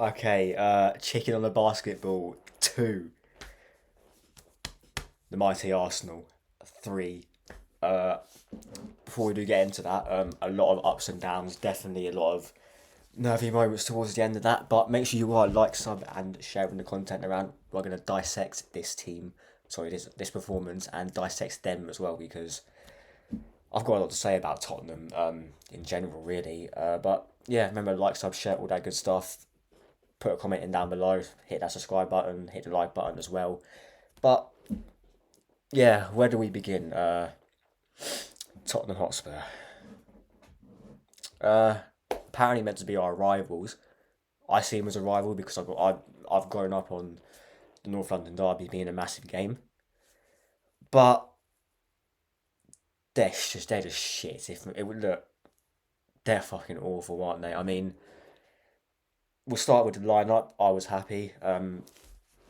Okay, chicken on the basketball, 2. The mighty Arsenal, 3. Uh, Before we do get into that, a lot of ups and downs, definitely a lot of nervy moments towards the end of that. But make sure you are like, sub, and sharing the content around. We're gonna dissect this team, sorry, this performance, and dissect them as well because I've got a lot to say about Tottenham in general, really. But yeah, remember like, sub, share, all that good stuff. Put a comment in down below. Hit that subscribe button. Hit the like button as well. But yeah, where do we begin? Tottenham Hotspur. Apparently meant to be our rivals. I see him as a rival because I've grown up on the North London derby being a massive game. But they're just shit. If it would look, they're fucking awful, aren't they? I mean, we'll start with the lineup. I was happy.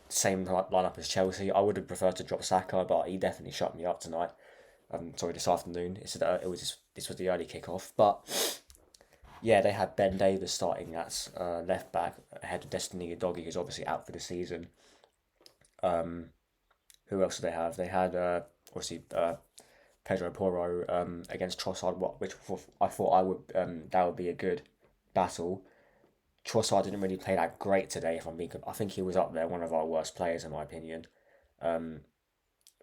Same lineup as Chelsea. I would have preferred to drop Saka, but he definitely shut me up tonight. Sorry, this afternoon. This was the early kickoff, but yeah, they had Ben Davis starting at left back ahead of Destiny Doggy, who's obviously out for the season. Who else did they have? They had obviously Pedro Porro against Trossard, which I thought I would that would be a good battle. Trossard didn't really play that great today. If I'm being, I think he was up there, one of our worst players in my opinion.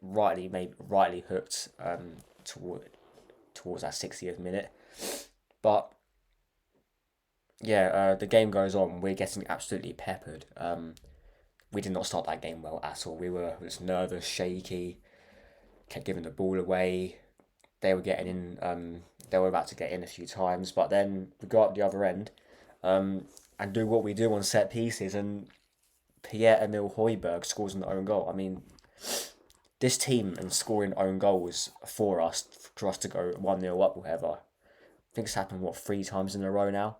Rightly hooked towards that 60th minute, but yeah, the game goes on. We're getting absolutely peppered. We did not start that game well at all. We were just nervous, shaky, kept giving the ball away. They were getting in. They were about to get in a few times, but then we go up the other end, and do what we do on set pieces, and Pierre-Emile Højbjerg scores an own goal. I mean, this team and scoring own goals for us to go 1-0 up, whatever. I think it's happened, what, 3 times in a row now?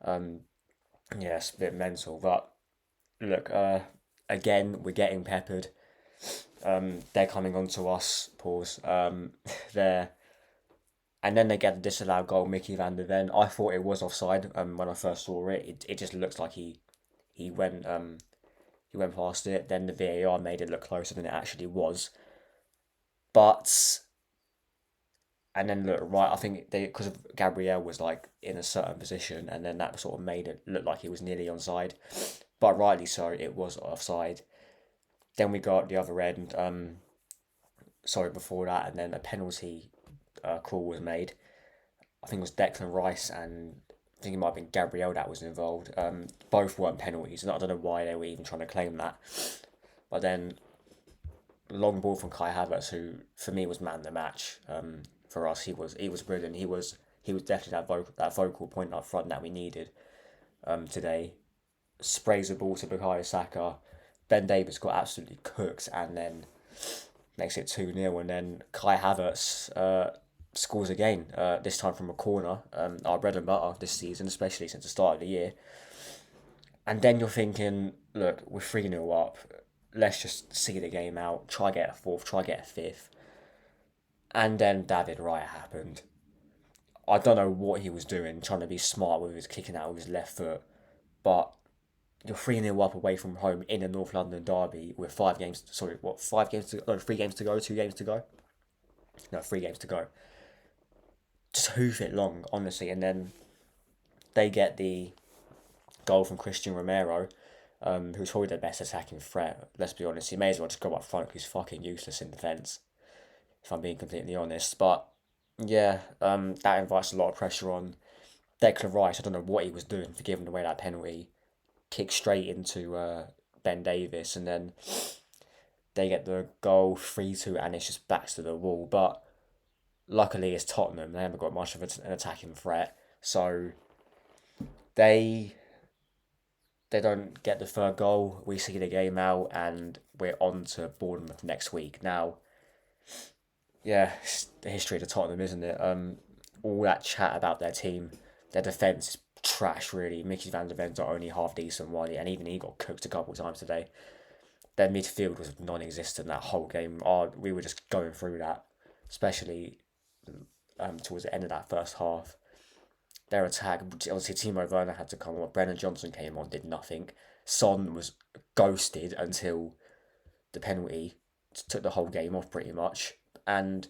Yeah, it's a bit mental. But look, again, we're getting peppered. They're coming on to us, pause. They're And then they get the disallowed goal, Mickey van der Ven. I thought it was offside when I first saw it. It just looks like he went he went past it. Then the VAR made it look closer than it actually was. But and then look right, I think they, because Gabriel was like in a certain position, and then that sort of made it look like he was nearly onside. But rightly so, it was offside. Then we go at the other end. Sorry, before that, and then a penalty call was made. I think it was Declan Rice and I think it might have been Gabriel that was involved. Both weren't penalties, and I don't know why they were even trying to claim that. But then long ball from Kai Havertz, who for me was man of the match. For us, he was brilliant. He was definitely that vocal point up front that we needed. Today, sprays the ball to Bukayo Saka. Ben Davis got absolutely cooked, and then makes it 2-0, and then Kai Havertz scores again, this time from a corner, our bread and butter this season, especially since the start of the year. And then you're thinking, look, we're 3-0 up, let's just see the game out, try get a fourth, try get a fifth. And then David Raya happened. I don't know what he was doing, trying to be smart with his kicking out with his left foot, but you're 3-0 up away from home in a North London derby with 5 games, sorry, what, 5 games to go, no, 3 games to go, 2 games to go? No, 3 games to go. Just hoof it long, honestly. And then they get the goal from Christian Romero, who's probably their best attacking threat. Let's be honest, he may as well just go up front because he's fucking useless in defence, if I'm being completely honest. But yeah, that invites a lot of pressure on Declan Rice. I don't know what he was doing for giving away that penalty. Kick straight into Ben Davis, and then they get the goal 3-2, and it's just backs to the wall. But luckily, it's Tottenham. They haven't got much of an attacking threat, so they they don't get the third goal. We see the game out, and we're on to Bournemouth next week. Now, yeah, it's the history of the Tottenham, isn't it? All that chat about their team, their defence is trash, really. Mickey van der Ven's only half decent one, and even he got cooked a couple of times today. Their midfield was non-existent that whole game. We were just going through that, especially towards the end of that first half. their attack. Obviously, Timo Werner had to come on. Brennan Johnson came on, did nothing. Son was ghosted until the penalty, took the whole game off pretty much. And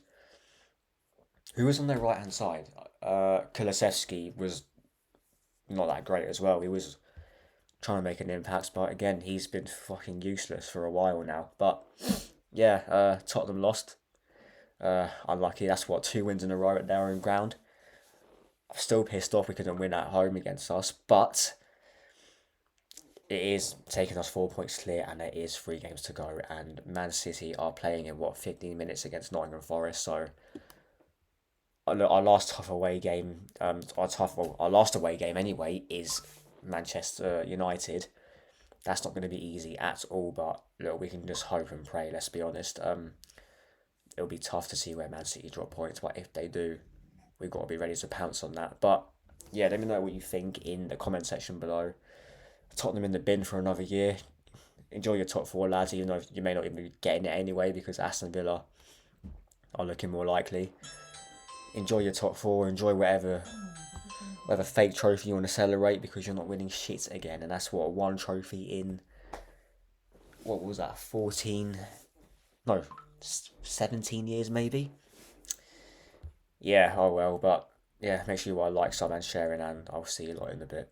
who was on their right hand side? Kulusevski was not that great as well. He was trying to make an impact, but again, he's been fucking useless for a while now. But yeah, Tottenham lost. Unlucky. That's what, 2 wins in a row at their own ground. I'm still pissed off we couldn't win at home against us, but it is taking us 4 points clear, and there is 3 games to go. And Man City are playing in 15 minutes against Nottingham Forest. So our last tough away game, our last away game anyway is Manchester United. That's not going to be easy at all. But look, we can just hope and pray. Let's be honest. It'll be tough to see where Man City drop points, but if they do, we've got to be ready to pounce on that. But yeah, let me know what you think in the comment section below. Tottenham in the bin for another year. Enjoy your top four, lads, even though you may not even be getting it anyway because Aston Villa are looking more likely. Enjoy your top four. Enjoy whatever fake trophy you want to celebrate because you're not winning shit again. And that's what, one trophy in, what was that, 14? No, 17 years maybe? Yeah, oh well, but yeah, make sure you like, sub and sharing, and I'll see you lot in a bit.